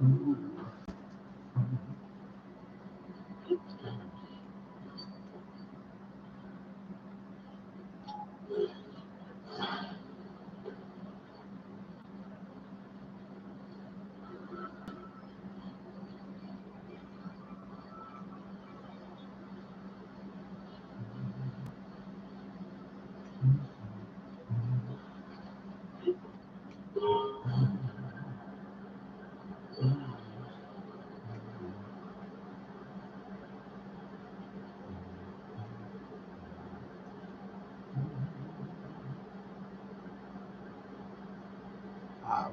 Ooh.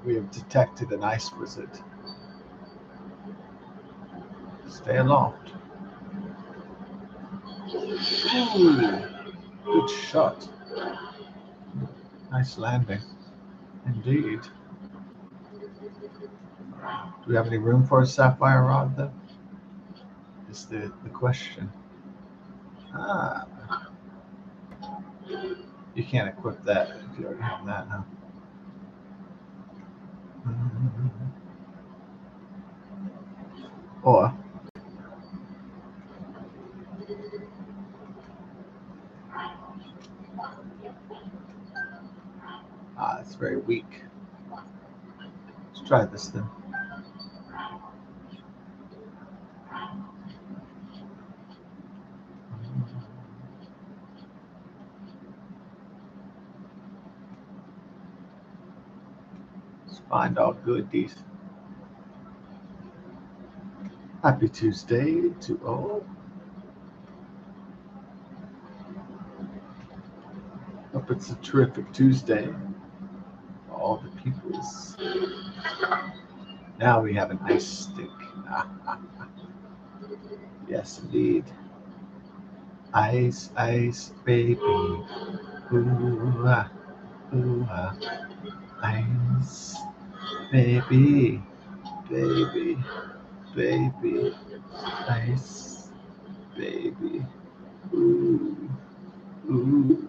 We have detected an ice wizard. Stay aloft. Ooh, good shot. Nice landing. Indeed. Do we have any room for a sapphire rod, though? Is the question. Ah. You can't equip that if you already have that, huh? Or it's very weak. Let's try this then. Let's find all goodies. Happy Tuesday to all. Hope it's a terrific Tuesday for all the peoples. Now we have an ice stick. Yes, indeed. Ice, ice, baby. Ooh, ah, ooh, ah. Ice, baby, baby, baby. Ice, baby. Ooh, ooh.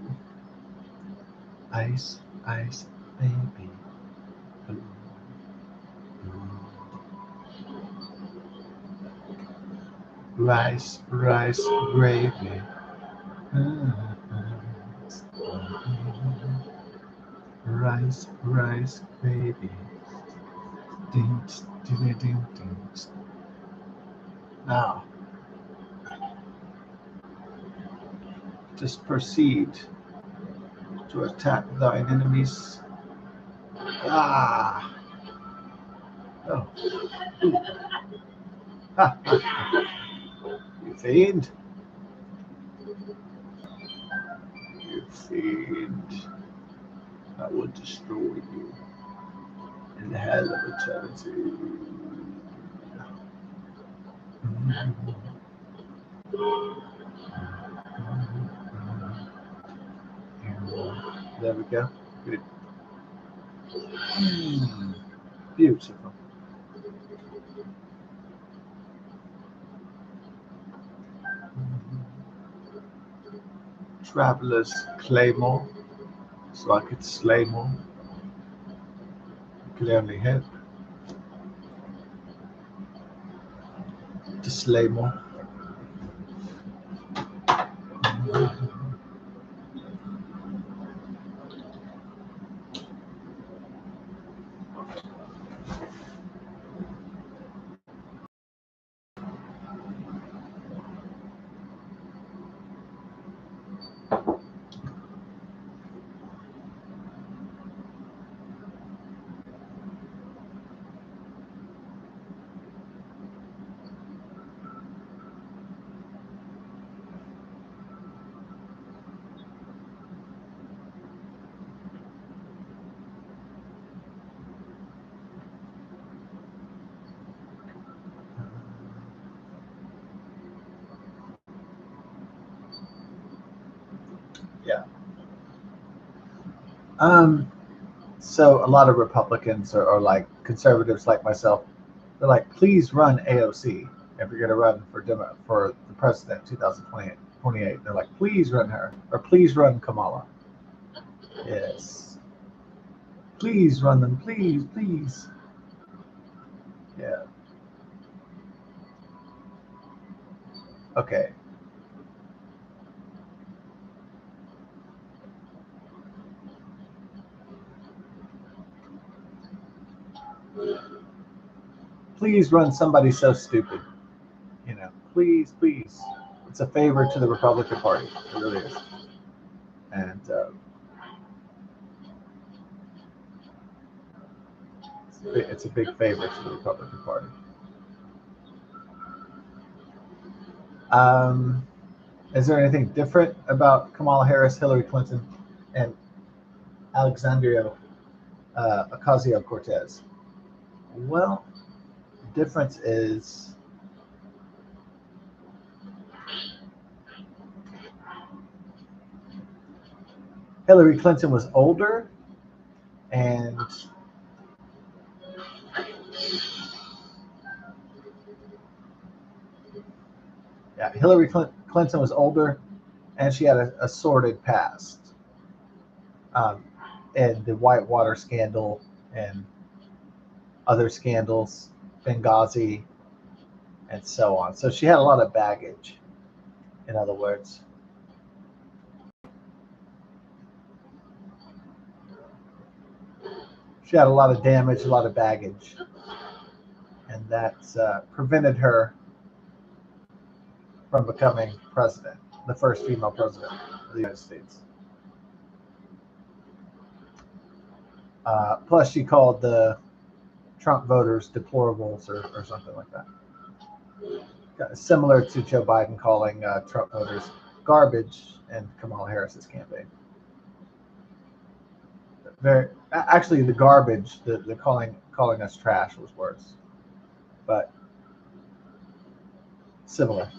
Ice, ice, baby. Ooh, ooh. Rice, rice, gravy. Rice, rice, gravy. Ding, ding, ding, ding. Now, just proceed to attack thine enemies. Ah! Oh. Ooh. Ha, ha, ha. You fiend! You fiend! I will destroy you in the hell of eternity. There we go. Good. Beautiful. Traveler's Claymore, so I could slay more. Could only hope to slay more. Yeah. So a lot of Republicans are like conservatives like myself. They're like, please run AOC if you're going to run for the president in 2028. They're like, please run her, or please run Kamala. Yes. Please run them, please, please. Yeah. Okay. Please run somebody so stupid. Please, please. It's a favor to the Republican Party. It really is. And it's a big favor to the Republican Party. Is there anything different about Kamala Harris, Hillary Clinton, and Alexandria Ocasio-Cortez? Well, the difference is Hillary Clinton was older, and Hillary Clinton was older, and she had a sordid past, and the Whitewater scandal and other scandals, Benghazi, and so on. So she had a lot of baggage, in other words. She had a lot of damage, a lot of baggage, and that's prevented her from becoming president, the first female president of the United States. Plus, she called the Trump voters deplorables or something like that. Similar to Joe Biden calling Trump voters garbage in Kamala Harris's campaign. Actually, the garbage, the calling us trash was worse, but similar.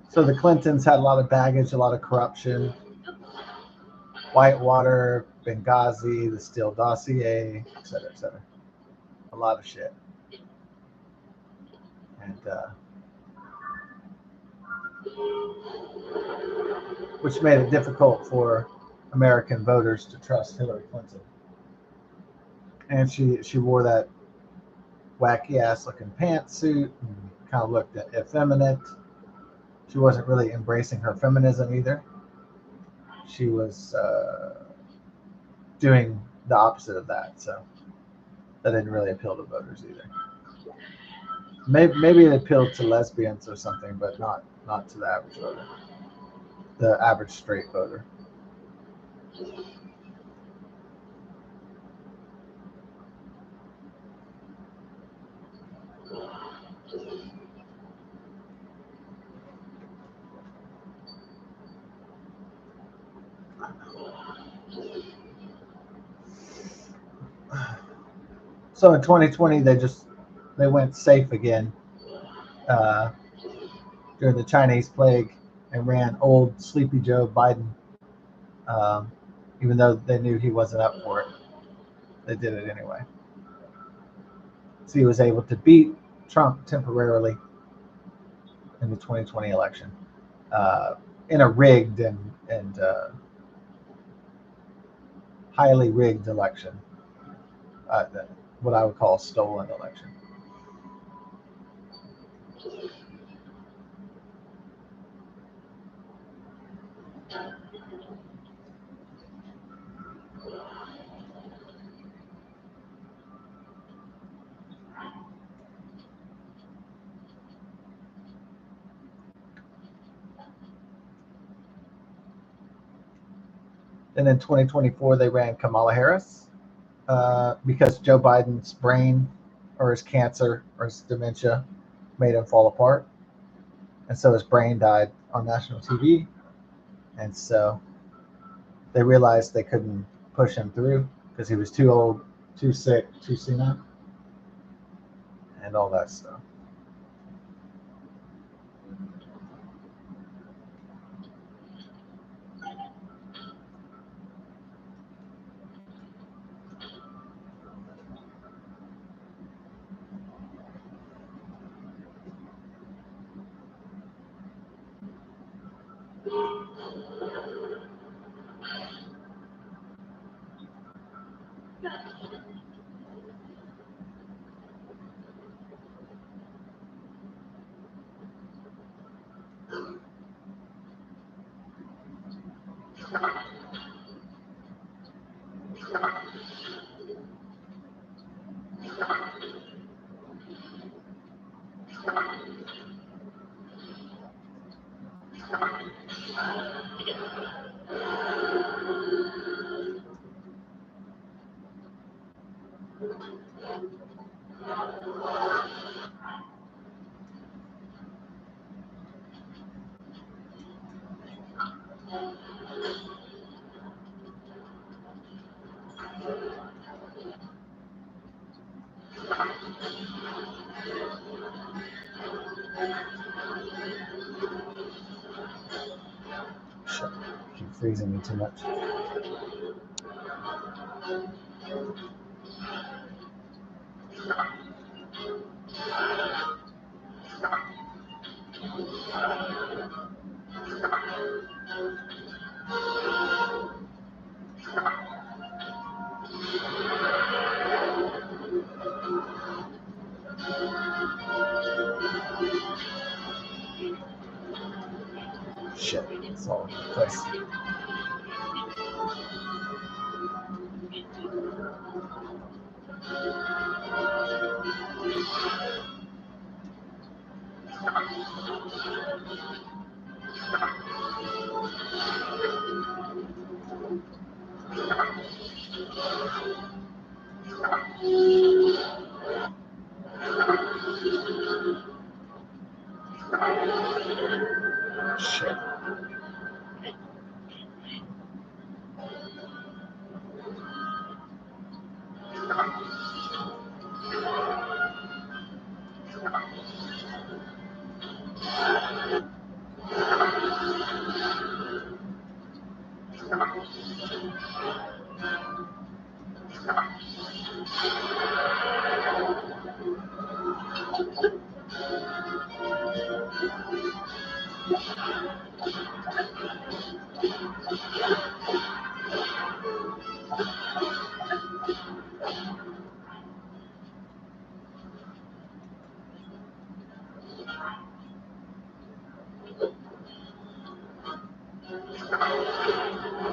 So the Clintons had a lot of baggage, a lot of corruption. Whitewater, Benghazi, the Steele dossier, et cetera, et cetera. A lot of shit. And which made it difficult for American voters to trust Hillary Clinton. And she wore that wacky ass looking pantsuit and kind of looked effeminate. She wasn't really embracing her feminism either. She was doing the opposite of that. So that didn't really appeal to voters either. Maybe it appealed to lesbians or something, but not to the average voter, the average straight voter. So in 2020, they went safe again during the Chinese plague and ran old Sleepy Joe Biden, even though they knew he wasn't up for it. They did it anyway. So he was able to beat Trump temporarily in the 2020 election in a rigged and highly rigged election, what I would call a stolen election. And in 2024, they ran Kamala Harris because Joe Biden's brain or his cancer or his dementia made him fall apart. And so his brain died on national TV. and so they realized they couldn't push him through because he was too old, too sick, too senile, and all that stuff. Shit, keep freezing me too much. Shit, it's all over the place. Shit.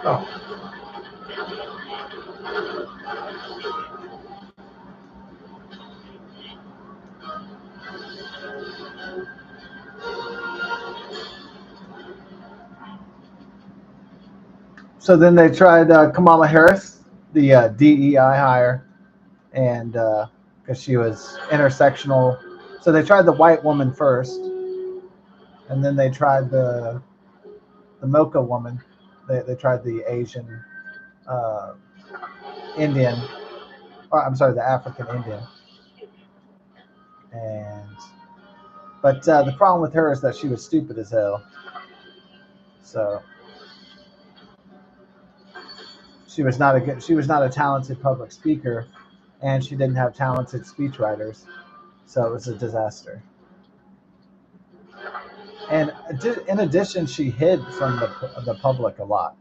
Oh. So then they tried Kamala Harris, the DEI hire, and because she was intersectional, so they tried the white woman first, and then they tried the Mocha woman. They tried the Asian uh, Indian, or I'm sorry, the African Indian, and but the problem with her is that she was stupid as hell. So she was not a talented public speaker, and she didn't have talented speechwriters. So it was a disaster. And in addition, she hid from the public a lot.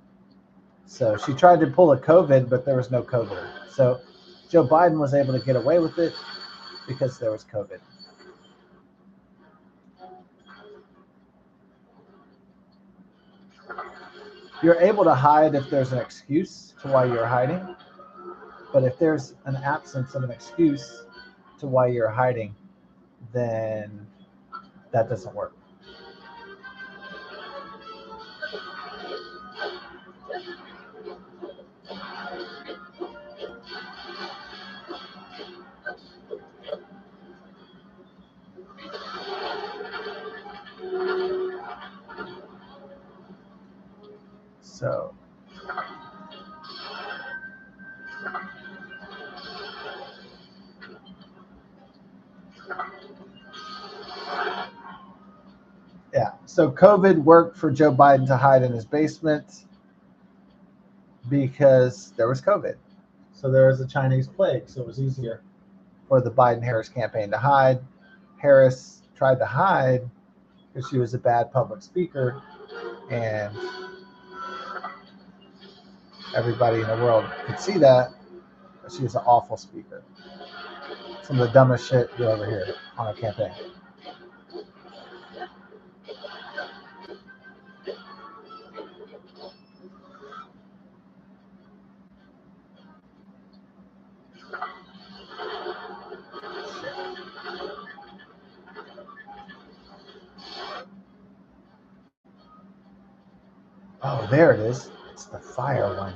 So she tried to pull a COVID, but there was no COVID. So Joe Biden was able to get away with it because there was COVID. You're able to hide if there's an excuse to why you're hiding, but if there's an absence of an excuse to why you're hiding, then that doesn't work. So yeah, so COVID worked for Joe Biden to hide in his basement because there was COVID. So there was a Chinese plague, so it was easier for the Biden-Harris campaign to hide. Harris tried to hide because she was a bad public speaker, and everybody in the world could see that. But she was an awful speaker. Some of the dumbest shit you'll ever hear on a campaign. Oh, there it is. It's the fire one.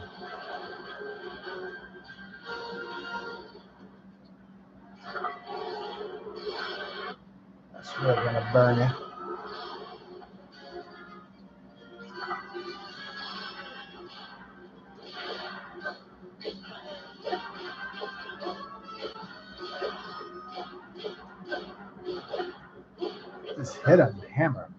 That's really gonna burn you. Just hit him, hammer him.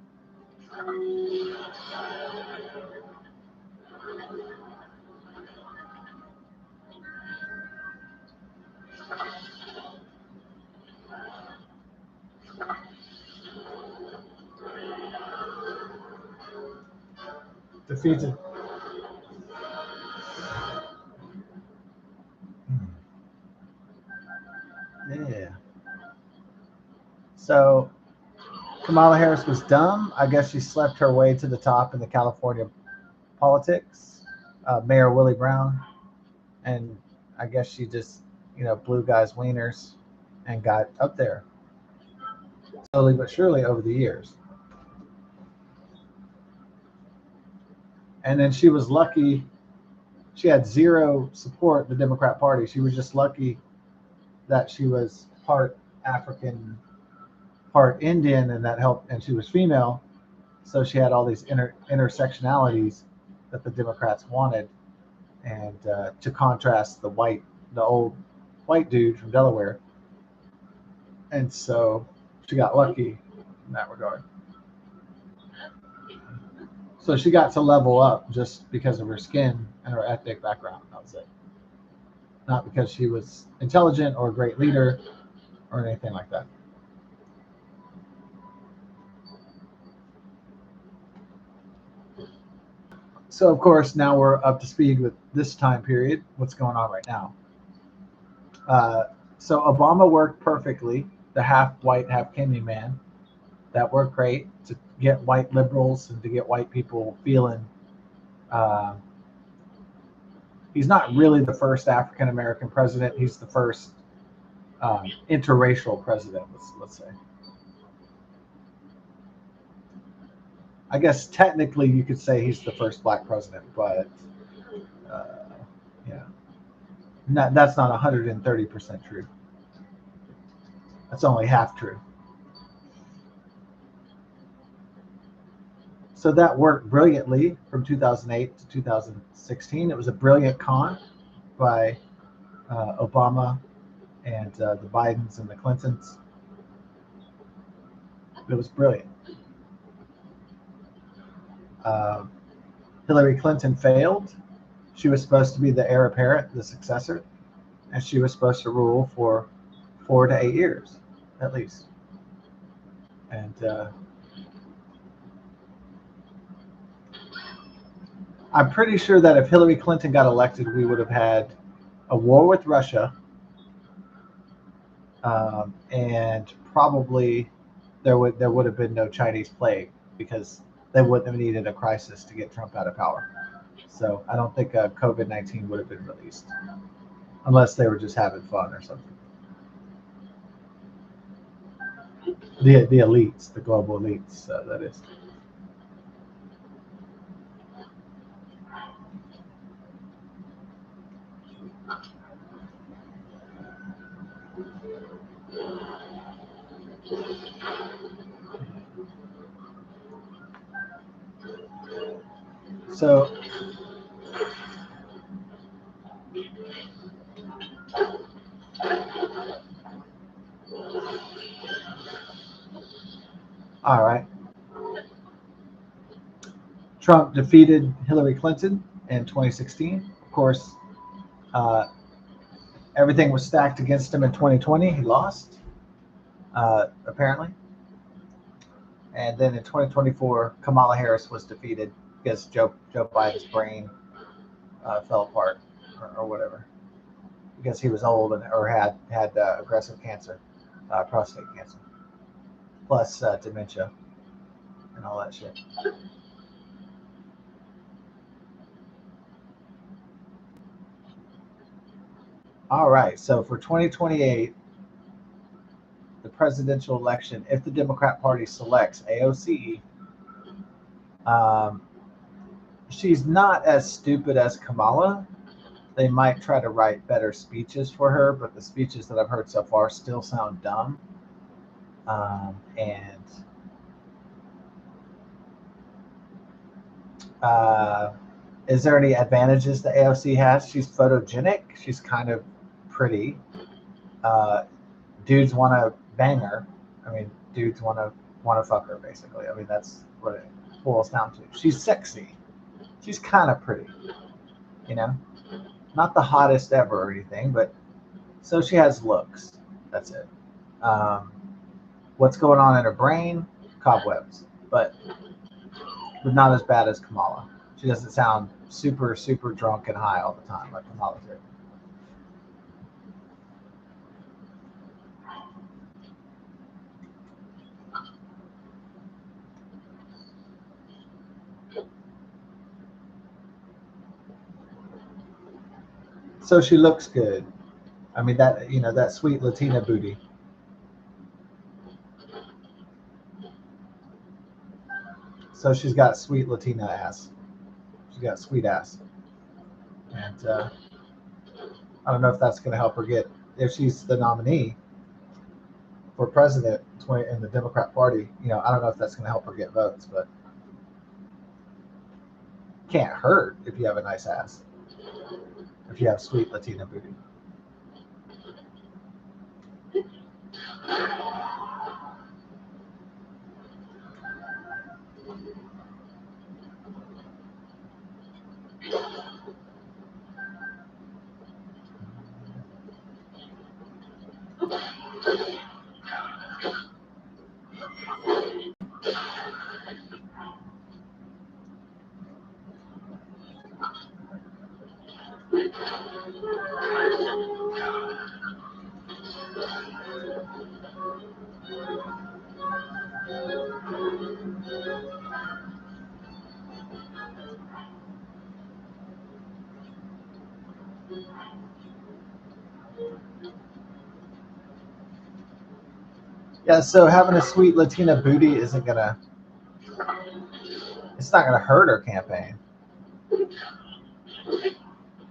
Defeated. Yeah. So Kamala Harris was dumb. I guess she slept her way to the top in the California politics. Mayor Willie Brown, and I guess she just, blew guys' wieners and got up there slowly but surely over the years. And then she was lucky. She had zero support in the Democrat Party. She was just lucky that she was part African, part Indian, and that helped. And she was female, so she had all these intersectionalities that the Democrats wanted, and to contrast the old white dude from Delaware. And so she got lucky in that regard. So she got to level up just because of her skin and her ethnic background. That was it. Not because she was intelligent or a great leader or anything like that. So, of course, now we're up to speed with this time period, what's going on right now. So Obama worked perfectly, the half white, half Kenyan man. That worked great to get white liberals and to get white people feeling he's not really the first African American president. He's the first interracial president, let's say. I guess technically you could say he's the first black president, but yeah, that's not 130% true. That's only half true. So that worked brilliantly from 2008 to 2016. It was a brilliant con by Obama and the Bidens and the Clintons. It was brilliant. Hillary Clinton failed. She was supposed to be the heir apparent, the successor, and she was supposed to rule for 4 to 8 years, at least. And I'm pretty sure that if Hillary Clinton got elected, we would have had a war with Russia, and probably there would have been no Chinese plague because they wouldn't have needed a crisis to get Trump out of power. So I don't think COVID-19 would have been released unless they were just having fun or something. The elites, the global elites, that is. So All right. Trump defeated Hillary Clinton in 2016. Of course, uh, everything was stacked against him in 2020. He lost, apparently. And then in 2024, Kamala Harris was defeated because Joe Biden's brain fell apart or whatever, because he was old or had aggressive cancer, prostate cancer, plus dementia and all that shit. All right, so for 2028, the presidential election, if the Democrat Party selects AOC, um, she's not as stupid as Kamala. They might try to write better speeches for her, but the speeches that I've heard so far still sound dumb. And is there any advantages that AOC has? She's photogenic. She's kind of pretty. Dudes want to bang her. I mean, dudes want to fuck her. Basically, I mean that's what it boils down to. She's sexy. She's kind of pretty. You know, not the hottest ever or anything, but so she has looks. That's it. What's going on in her brain? Cobwebs, but not as bad as Kamala. She doesn't sound super drunk and high all the time like Kamala did. So she looks good. I mean that sweet Latina booty. So she's got sweet Latina ass. She's got sweet ass, and I don't know if that's going to help her get, if she's the nominee for president in the Democrat Party. I don't know if that's going to help her get votes, but can't hurt if you have a nice ass. If you have sweet Latina booty. Yeah, so having a sweet Latina booty it's not gonna hurt her campaign.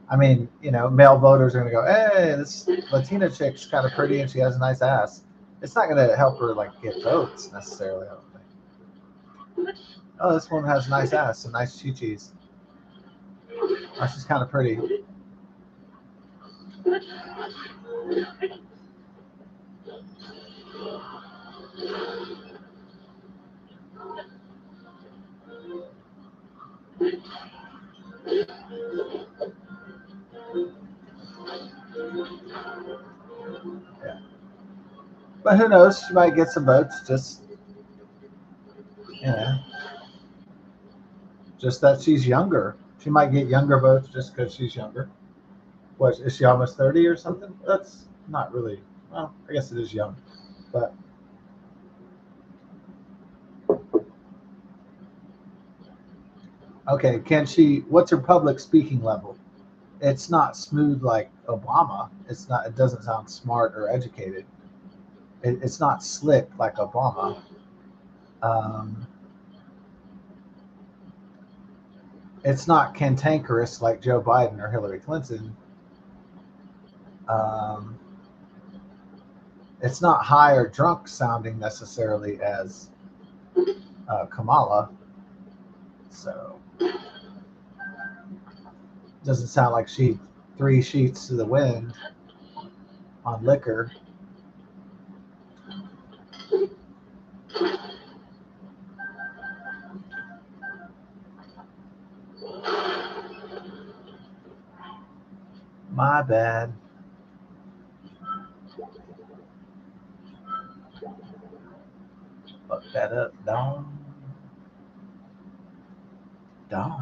I mean, male voters are gonna go, hey, this Latina chick's kind of pretty and she has a nice ass. It's not gonna help her like get votes necessarily, I don't think. Oh, this one has a nice ass, some nice chi-chis. Oh, she's kind of pretty. Yeah. But who knows? She might get some votes. Just that she's younger. She might get younger votes just because she's younger. What is she, almost 30 or something? That's not really. Well, I guess it is young, but okay. Can she? What's her public speaking level? It's not smooth like Obama. It's not. It doesn't sound smart or educated. It's not slick like Obama. Um, it's not cantankerous like Joe Biden or Hillary Clinton. Um, it's not high or drunk sounding necessarily as Kamala. So doesn't sound like she 3 sheets to the wind on liquor. My bad. Fuck that up, dog. Dog.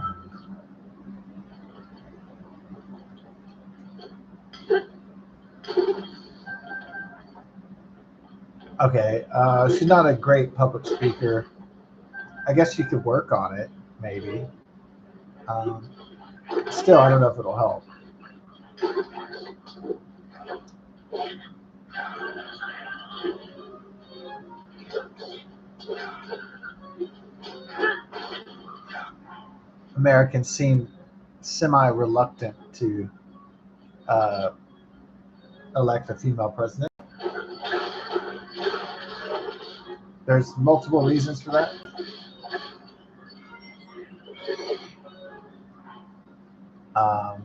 Okay, she's not a great public speaker. I guess she could work on it, maybe. Um, Still, I don't know if it'll help. Americans seem semi-reluctant to uh, elect a female president. There's multiple reasons for that. Um,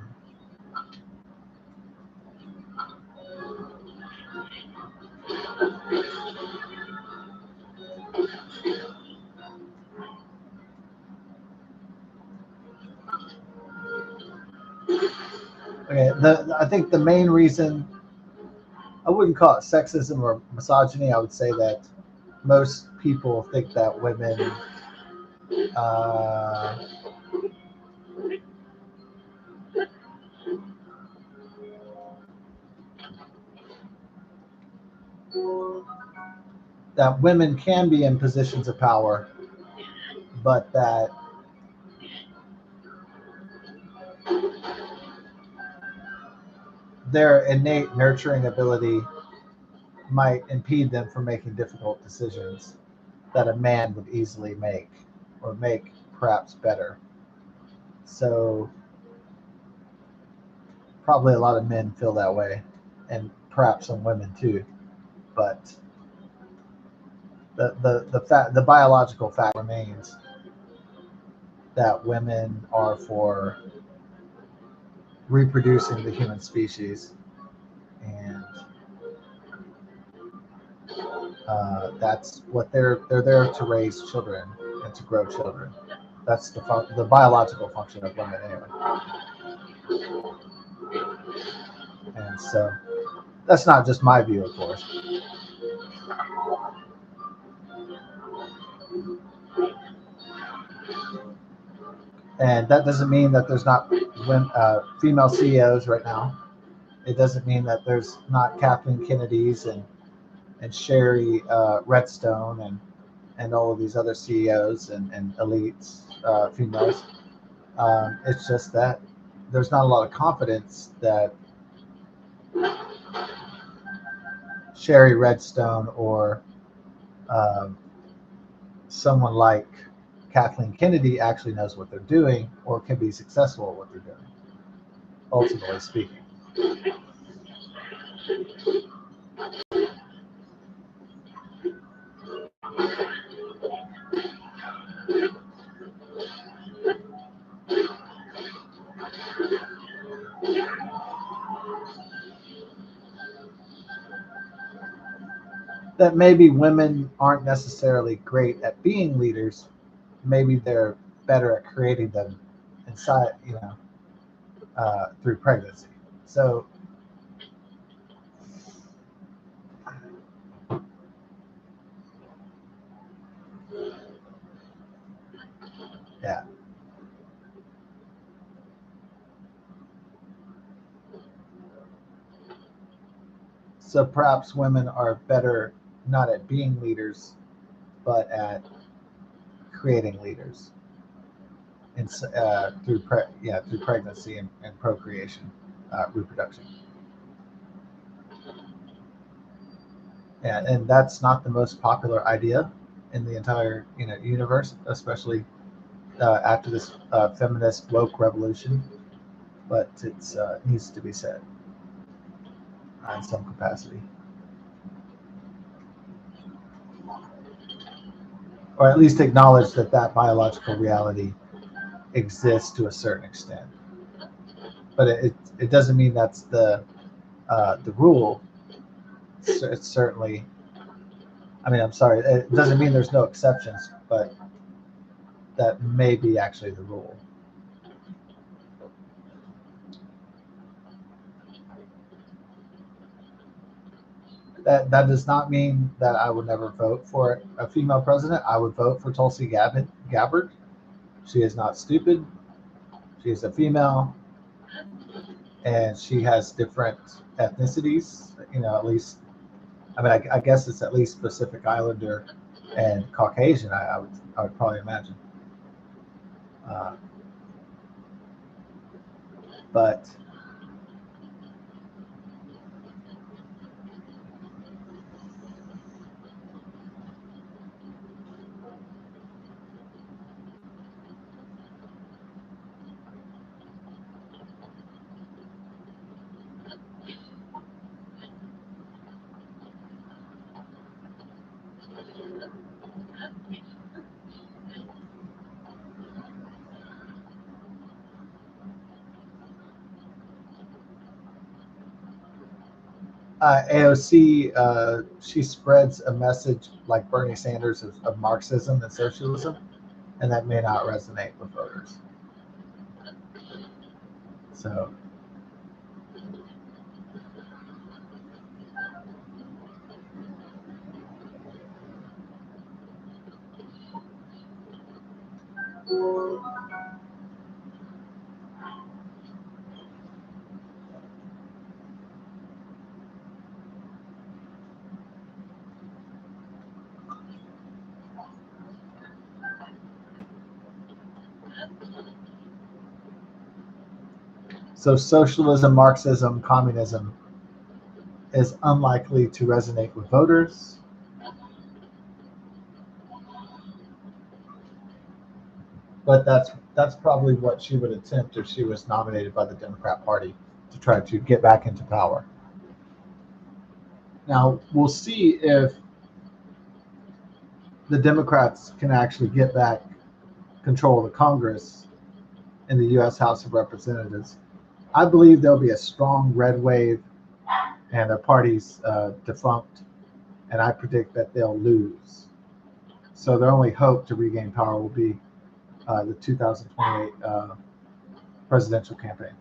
okay, I think the main reason, I wouldn't call it sexism or misogyny. I would say that most people think that women uh, that women can be in positions of power, but that their innate nurturing ability might impede them from making difficult decisions that a man would easily make or make perhaps better. So probably a lot of men feel that way, and perhaps some women too. But the biological fact remains that women are for reproducing the human species, and that's what they're there to raise children and to grow children. That's the biological function of women anyway. And so that's not just my view, of course. And that doesn't mean that there's not female CEOs right now. It doesn't mean that there's not Kathleen Kennedy's and Sherry Redstone and all of these other CEOs and elites, females. It's just that there's not a lot of confidence that Sherry Redstone or um, someone like Kathleen Kennedy actually knows what they're doing or can be successful at what they're doing, ultimately speaking. That maybe women aren't necessarily great at being leaders. Maybe they're better at creating them inside, through pregnancy. So, yeah. So perhaps women are better not at being leaders, but at creating leaders, and through pregnancy and procreation, reproduction. And that's not the most popular idea in the entire universe, especially after this feminist woke revolution. But it needs to be said in some capacity, or at least acknowledge that that biological reality exists to a certain extent. But it doesn't mean that's the rule. It's certainly, I mean, I'm sorry, it doesn't mean there's no exceptions, but that may be actually the rule. That does not mean that I would never vote for a female president. I would vote for Tulsi Gabbard. She is not stupid. She is a female, and she has different ethnicities. At least, I mean, I guess it's at least Pacific Islander and Caucasian. I would probably imagine. Uh, but AOC, she spreads a message like Bernie Sanders of Marxism and socialism, and that may not resonate with voters. So, so socialism, Marxism, communism is unlikely to resonate with voters, but that's probably what she would attempt if she was nominated by the Democrat Party to try to get back into power. Now we'll see if the Democrats can actually get back control of the Congress in the U.S. House of Representatives. I believe there'll be a strong red wave, and their party's defunct, and I predict that they'll lose. So their only hope to regain power will be the 2028 presidential campaign.